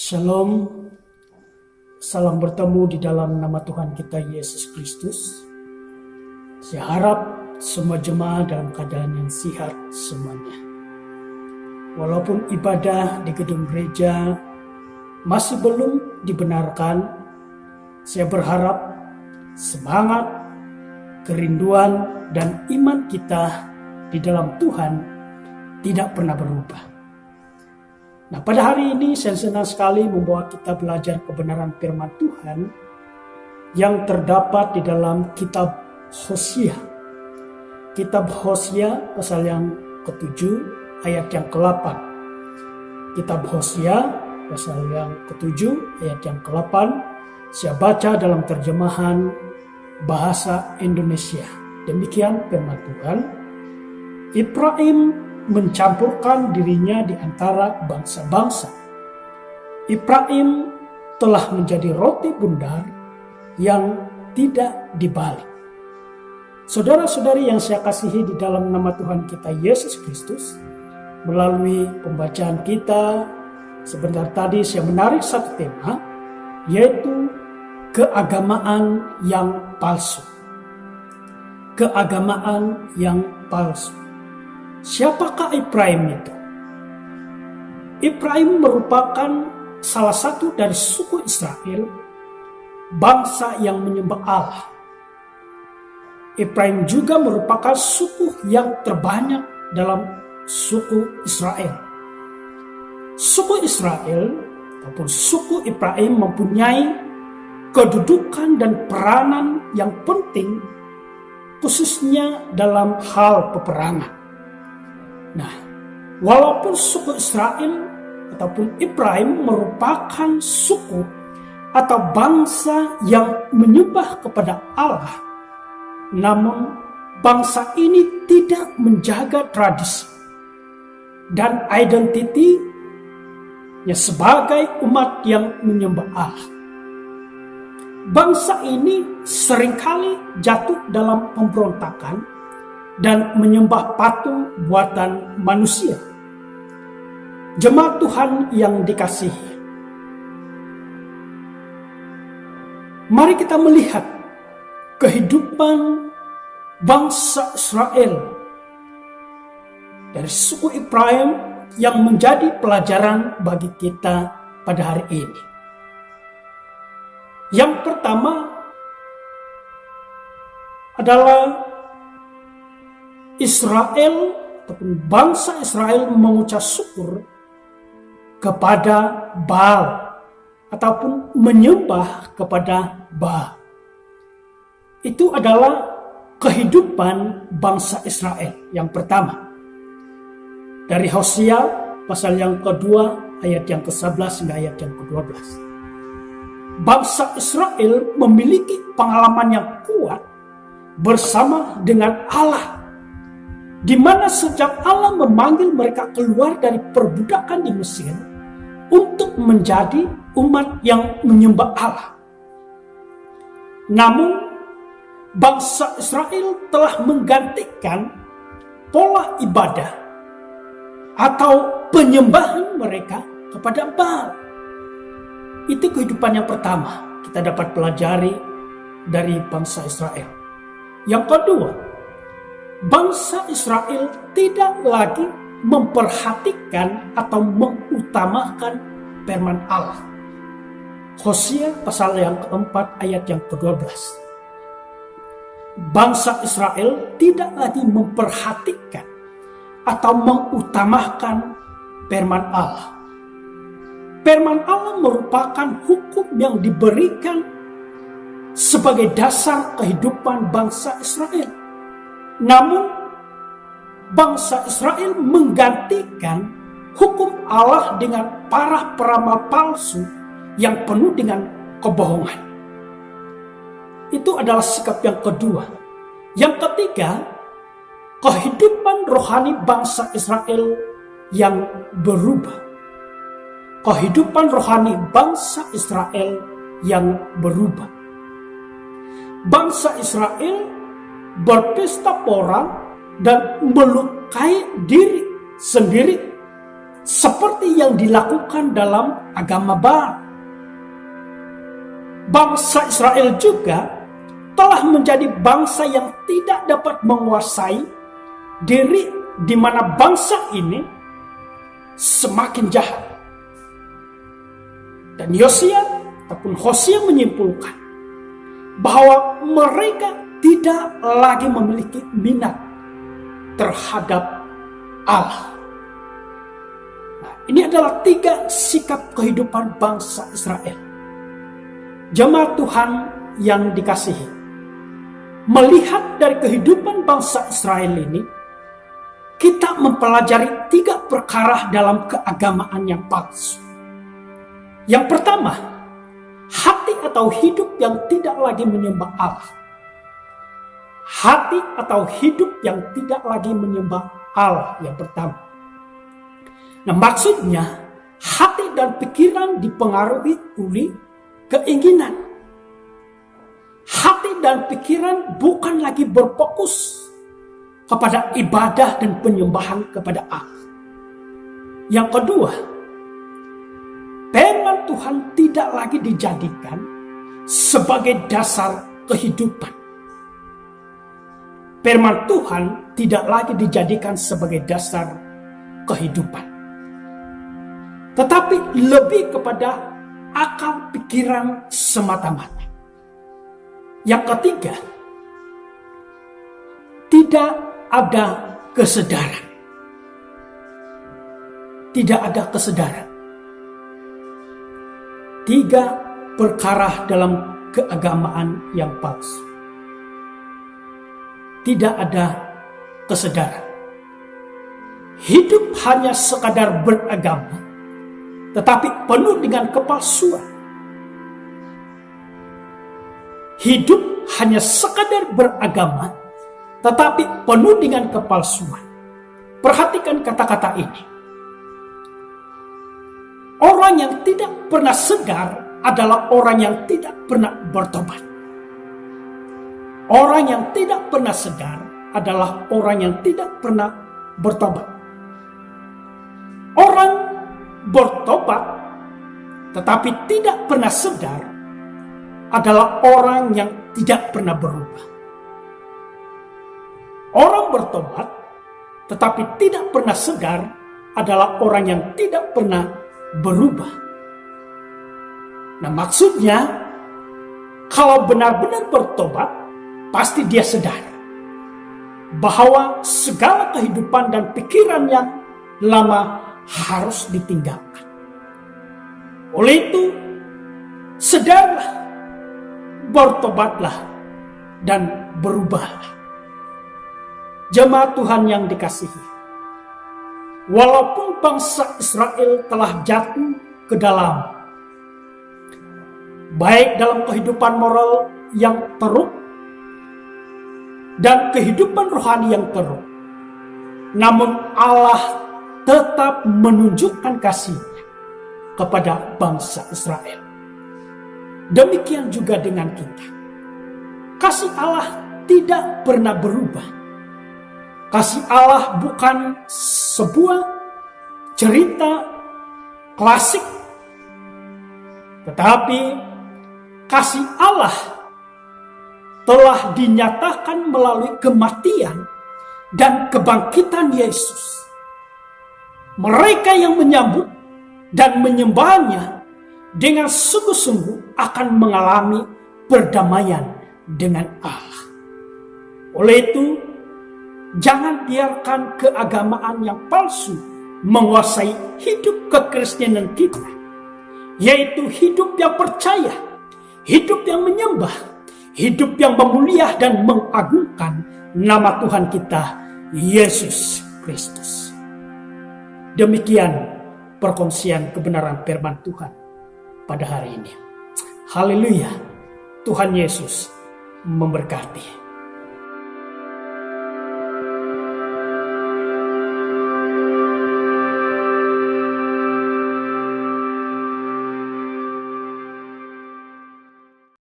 Shalom, salam bertemu di dalam nama Tuhan kita Yesus Kristus. Saya harap semua jemaah dalam keadaan yang sehat semuanya. Walaupun ibadah di gedung gereja masih belum dibenarkan, saya berharap semangat, kerinduan, dan iman kita di dalam Tuhan tidak pernah berubah. Nah, pada hari ini saya senang sekali membawa kita belajar kebenaran firman Tuhan yang terdapat di dalam kitab Hosea. Kitab Hosea pasal yang ke-7 ayat yang ke-8. Kitab Hosea pasal yang ke-7 ayat yang ke-8 saya baca dalam terjemahan bahasa Indonesia. Demikian firman Tuhan. Efraim mencampurkan dirinya di antara bangsa-bangsa. Efraim telah menjadi roti bundar yang tidak dibalik. Saudara-saudari yang saya kasihi di dalam nama Tuhan kita Yesus Kristus, melalui pembacaan kita sebentar tadi saya menarik satu tema, yaitu keagamaan yang palsu. Keagamaan yang palsu. Siapakah Efraim itu? Efraim merupakan salah satu dari suku Israel, bangsa yang menyembah Allah. Efraim juga merupakan suku yang terbanyak dalam suku Israel. Suku Israel ataupun suku Efraim mempunyai kedudukan dan peranan yang penting, khususnya dalam hal peperangan. Nah, walaupun suku Israel ataupun Efraim merupakan suku atau bangsa yang menyembah kepada Allah, namun bangsa ini tidak menjaga tradisi dan identitinya sebagai umat yang menyembah Allah. Bangsa ini seringkali jatuh dalam pemberontakan dan menyembah patung buatan manusia. Jemaat Tuhan yang dikasihi, mari kita melihat kehidupan bangsa Israel dari suku Efraim yang menjadi pelajaran bagi kita pada hari ini. Yang pertama adalah Israel ataupun bangsa Israel mengucap syukur kepada Baal ataupun menyembah kepada Baal. Itu adalah kehidupan bangsa Israel yang pertama. Dari Hosea pasal yang kedua ayat yang ke-11 hingga ayat yang ke-12. Bangsa Israel memiliki pengalaman yang kuat bersama dengan Allah, di mana sejak Allah memanggil mereka keluar dari perbudakan di Mesir untuk menjadi umat yang menyembah Allah. Namun, bangsa Israel telah menggantikan pola ibadah atau penyembahan mereka kepada Baal. Itu kehidupan yang pertama kita dapat pelajari dari bangsa Israel. Yang kedua, bangsa Israel tidak lagi memperhatikan atau mengutamakan firman Allah. Hosea pasal yang keempat ayat yang ke-12. Bangsa Israel tidak lagi memperhatikan atau mengutamakan firman Allah. Firman Allah merupakan hukum yang diberikan sebagai dasar kehidupan bangsa Israel. Namun, bangsa Israel menggantikan hukum Allah dengan para peramal palsu yang penuh dengan kebohongan. Itu adalah sikap yang kedua. Yang ketiga, kehidupan rohani bangsa Israel yang berubah. Kehidupan rohani bangsa Israel yang berubah. Bangsa Israel berpesta pora dan melukai diri sendiri seperti yang dilakukan dalam agama Baal. Bangsa Israel juga telah menjadi bangsa yang tidak dapat menguasai diri, di mana bangsa ini semakin jahat. Dan Hosea menyimpulkan bahwa mereka tidak lagi memiliki minat terhadap Allah. Nah, ini adalah 3 sikap kehidupan bangsa Israel. Jemaat Tuhan yang dikasihi, melihat dari kehidupan bangsa Israel ini, kita mempelajari 3 perkara dalam keagamaan yang palsu. Yang pertama, hati atau hidup yang tidak lagi menyembah Allah. Hati atau hidup yang tidak lagi menyembah Allah yang pertama. Nah, maksudnya hati dan pikiran dipengaruhi oleh keinginan. Hati dan pikiran bukan lagi berfokus kepada ibadah dan penyembahan kepada Allah. Yang kedua, firman Tuhan tidak lagi dijadikan sebagai dasar kehidupan. Firman Tuhan tidak lagi dijadikan sebagai dasar kehidupan, tetapi lebih kepada akal pikiran semata-mata. Yang ketiga, tidak ada kesadaran. Tidak ada kesadaran. 3 perkara dalam keagamaan yang palsu. Tidak ada kesadaran. Hidup hanya sekadar beragama, tetapi penuh dengan kepalsuan. Hidup hanya sekadar beragama, tetapi penuh dengan kepalsuan. Perhatikan kata-kata ini. Orang yang tidak pernah sedar adalah orang yang tidak pernah bertobat. Orang yang tidak pernah sedar adalah orang yang tidak pernah bertobat. Orang bertobat tetapi tidak pernah sedar adalah orang yang tidak pernah berubah. Orang bertobat tetapi tidak pernah sedar adalah orang yang tidak pernah berubah. Nah, maksudnya kalau benar-benar bertobat, pasti dia sadar bahwa segala kehidupan dan pikiran yang lama harus ditinggalkan. Oleh itu, sadarlah, bertobatlah, dan berubahlah. Jemaat Tuhan yang dikasihi, walaupun bangsa Israel telah jatuh ke dalam, baik dalam kehidupan moral yang teruk dan kehidupan rohani yang teruk, namun Allah tetap menunjukkan kasih-Nya kepada bangsa Israel. Demikian juga dengan kita. Kasih Allah tidak pernah berubah. Kasih Allah bukan sebuah cerita klasik, tetapi kasih Allah telah dinyatakan melalui kematian dan kebangkitan Yesus. Mereka yang menyambut dan menyembahnya dengan sungguh-sungguh akan mengalami perdamaian dengan Allah. Oleh itu, jangan biarkan keagamaan yang palsu menguasai hidup kekristenan kita, yaitu hidup yang percaya, hidup yang menyembah, hidup yang memuliakan dan mengagungkan nama Tuhan kita, Yesus Kristus. Demikian perkongsian kebenaran firman Tuhan pada hari ini. Haleluya, Tuhan Yesus memberkati.